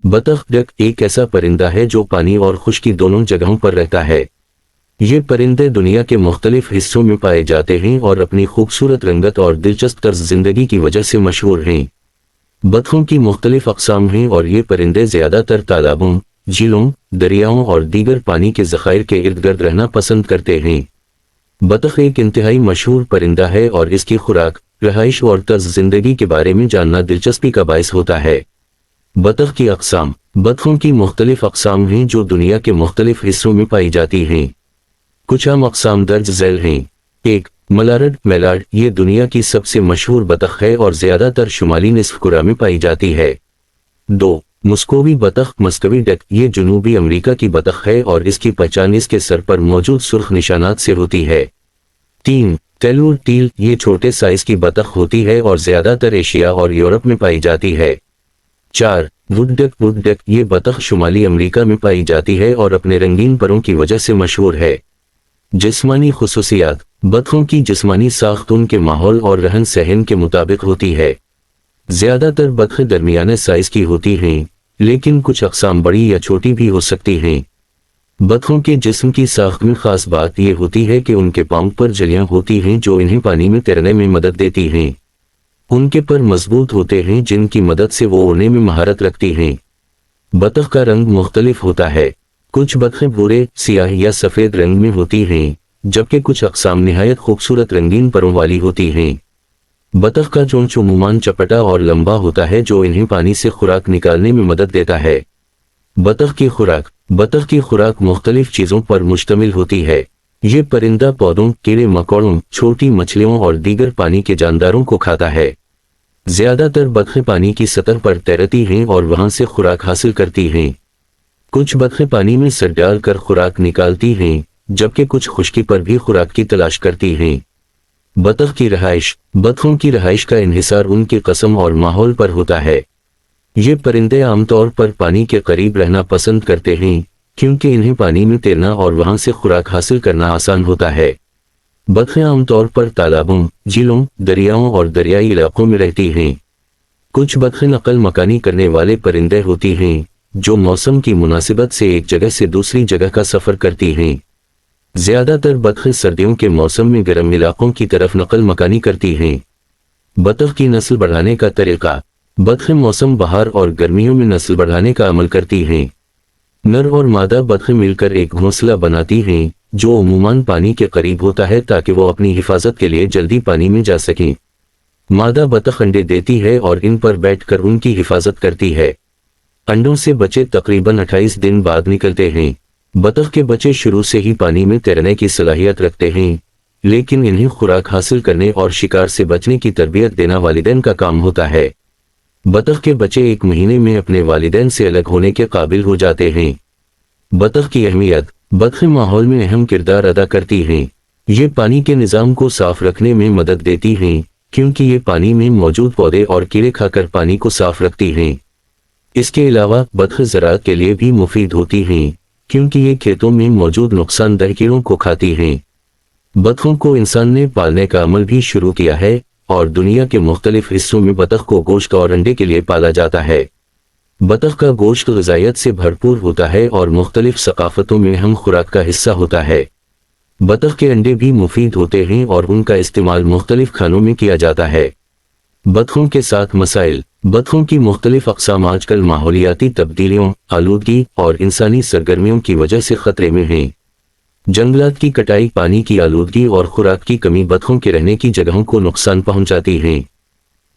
بطخ ڈک ایک ایسا پرندہ ہے جو پانی اور خشکی دونوں جگہوں پر رہتا ہے۔ یہ پرندے دنیا کے مختلف حصوں میں پائے جاتے ہیں اور اپنی خوبصورت رنگت اور دلچسپ طرز زندگی کی وجہ سے مشہور ہیں۔ بطخوں کی مختلف اقسام ہیں اور یہ پرندے زیادہ تر تالابوں، جھیلوں، دریاؤں اور دیگر پانی کے ذخائر کے ارد گرد رہنا پسند کرتے ہیں۔ بطخ ایک انتہائی مشہور پرندہ ہے اور اس کی خوراک، رہائش اور طرز زندگی کے بارے میں جاننا دلچسپی کا باعث ہوتا ہے۔ بطخ کی اقسام۔ بطخوں کی مختلف اقسام ہیں جو دنیا کے مختلف حصوں میں پائی جاتی ہیں۔ کچھ عام اقسام درج ذیل ہیں۔ 1. ملارڈ میلارڈ یہ دنیا کی سب سے مشہور بطخ ہے اور زیادہ تر شمالی نصف کرہ میں پائی جاتی ہے۔ 2. مسکوی بطخ مسکوی ڈک یہ جنوبی امریکہ کی بطخ ہے اور اس کی پہچان اس کے سر پر موجود سرخ نشانات سے ہوتی ہے۔ 3. ٹیلور ٹیل یہ چھوٹے سائز کی بطخ ہوتی ہے اور زیادہ تر ایشیا اور یورپ میں پائی جاتی ہے۔ 4. وڈ ڈک یہ بطخ شمالی امریکہ میں پائی جاتی ہے اور اپنے رنگین پروں کی وجہ سے مشہور ہے۔ جسمانی خصوصیات۔ بطخوں کی جسمانی ساخت ان کے ماحول اور رہن سہن کے مطابق ہوتی ہے۔ زیادہ تر بطخیں درمیانے سائز کی ہوتی ہیں، لیکن کچھ اقسام بڑی یا چھوٹی بھی ہو سکتی ہیں۔ بطخوں کے جسم کی ساخت میں خاص بات یہ ہوتی ہے کہ ان کے پاؤں پر جلیاں ہوتی ہیں جو انہیں پانی میں تیرنے میں مدد دیتی ہیں۔ ان کے پر مضبوط ہوتے ہیں جن کی مدد سے وہ اڑنے میں مہارت رکھتی ہیں۔ بطخ کا رنگ مختلف ہوتا ہے۔ کچھ بطخیں بھورے، سیاہ یا سفید رنگ میں ہوتی ہیں، جبکہ کچھ اقسام نہایت خوبصورت رنگین پروں والی ہوتی ہیں۔ بطخ کا چونچ عموماً چپٹا اور لمبا ہوتا ہے جو انہیں پانی سے خوراک نکالنے میں مدد دیتا ہے۔ بطخ کی خوراک۔ بطخ کی خوراک مختلف چیزوں پر مشتمل ہوتی ہے۔ یہ پرندہ پودوں، کیڑے مکوڑوں، چھوٹی مچھلیوں اور دیگر پانی کے جانداروں کو کھاتا ہے۔ زیادہ تر بطخیں پانی کی سطح پر تیرتی ہیں اور وہاں سے خوراک حاصل کرتی ہیں۔ کچھ بطخیں پانی میں سر ڈال کر خوراک نکالتی ہیں، جبکہ کچھ خشکی پر بھی خوراک کی تلاش کرتی ہیں۔ بطخ کی رہائش۔ بطخوں کی رہائش کا انحصار ان کی قسم اور ماحول پر ہوتا ہے۔ یہ پرندے عام طور پر پانی کے قریب رہنا پسند کرتے ہیں، کیونکہ انہیں پانی میں تیرنا اور وہاں سے خوراک حاصل کرنا آسان ہوتا ہے۔ بطخیں عام طور پر تالابوں، جھیلوں، دریاؤں اور دریائی علاقوں میں رہتی ہیں۔ کچھ بطخیں نقل مکانی کرنے والے پرندے ہوتی ہیں، جو موسم کی مناسبت سے ایک جگہ سے دوسری جگہ کا سفر کرتی ہیں۔ زیادہ تر بطخیں سردیوں کے موسم میں گرم علاقوں کی طرف نقل مکانی کرتی ہیں۔ بطخ کی نسل بڑھانے کا طریقہ۔ بطخیں موسم بہار اور گرمیوں میں نسل بڑھانے کا عمل کرتی ہیں۔ نر اور مادہ بطخیں مل کر ایک گھونسلہ بناتی ہیں، جو عموماً پانی کے قریب ہوتا ہے تاکہ وہ اپنی حفاظت کے لیے جلدی پانی میں جا سکیں۔ مادہ بطخ انڈے دیتی ہے اور ان پر بیٹھ کر ان کی حفاظت کرتی ہے۔ انڈوں سے بچے تقریباً 28 دن بعد نکلتے ہیں۔ بطخ کے بچے شروع سے ہی پانی میں تیرنے کی صلاحیت رکھتے ہیں، لیکن انہیں خوراک حاصل کرنے اور شکار سے بچنے کی تربیت دینا والدین کا کام ہوتا ہے۔ بطخ کے بچے 1 مہینے میں اپنے والدین سے الگ ہونے کے قابل ہو جاتے ہیں۔ بطخ کی اہمیت۔ بطخیں ماحول میں اہم کردار ادا کرتی ہیں۔ یہ پانی کے نظام کو صاف رکھنے میں مدد دیتی ہیں، کیونکہ یہ پانی میں موجود پودے اور کیڑے کھا کر پانی کو صاف رکھتی ہیں۔ اس کے علاوہ بطخیں زراعت کے لیے بھی مفید ہوتی ہیں، کیونکہ یہ کھیتوں میں موجود نقصان دہ کیڑوں کو کھاتی ہیں۔ بطخوں کو انسان نے پالنے کا عمل بھی شروع کیا ہے اور دنیا کے مختلف حصوں میں بطخ کو گوشت اور انڈے کے لیے پالا جاتا ہے۔ بطخ کا گوشت غذائیت سے بھرپور ہوتا ہے اور مختلف ثقافتوں میں اہم خوراک کا حصہ ہوتا ہے۔ بطخ کے انڈے بھی مفید ہوتے ہیں اور ان کا استعمال مختلف کھانوں میں کیا جاتا ہے۔ بطخوں کے ساتھ مسائل۔ بطخوں کی مختلف اقسام آج کل ماحولیاتی تبدیلیوں، آلودگی اور انسانی سرگرمیوں کی وجہ سے خطرے میں ہیں۔ جنگلات کی کٹائی، پانی کی آلودگی اور خوراک کی کمی بطخوں کے رہنے کی جگہوں کو نقصان پہنچاتی ہیں۔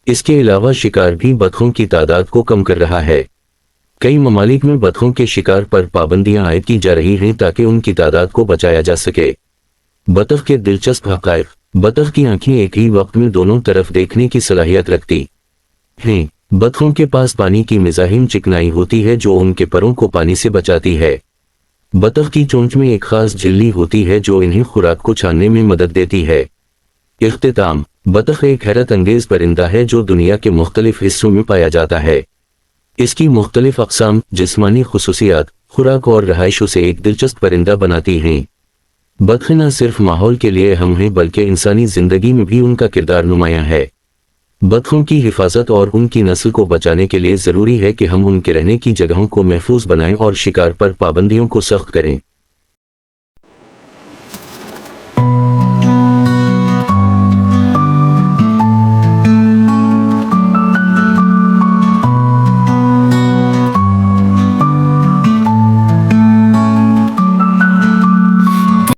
اس کے علاوہ شکار بھی بطخوں کی تعداد کو کم کر رہا ہے۔ کئی ممالک میں بطخوں کے شکار پر پابندیاں عائد کی جا رہی ہیں تاکہ ان کی تعداد کو بچایا جا سکے۔ بطخ کے دلچسپ حقائق۔ بطخ کی آنکھیں ایک ہی وقت میں دونوں طرف دیکھنے کی صلاحیت رکھتی ہیں۔ بطخوں کے پاس پانی کی مزاحم چکنائی ہوتی ہے جو ان کے پروں کو پانی سے بچاتی ہے۔ بطخ کی چونچ میں ایک خاص جھلی ہوتی ہے جو انہیں خوراک کو چھاننے میں مدد دیتی ہے۔ اختتام۔ بطخ ایک حیرت انگیز پرندہ ہے جو دنیا کے مختلف حصوں میں پایا جاتا ہے۔ اس کی مختلف اقسام، جسمانی خصوصیات، خوراک اور رہائش اسے ایک دلچسپ پرندہ بناتی ہیں۔ بطخیں نہ صرف ماحول کے لیے اہم ہیں بلکہ انسانی زندگی میں بھی ان کا کردار نمایاں ہے۔ بطخوں کی حفاظت اور ان کی نسل کو بچانے کے لیے ضروری ہے کہ ہم ان کے رہنے کی جگہوں کو محفوظ بنائیں اور شکار پر پابندیوں کو سخت کریں۔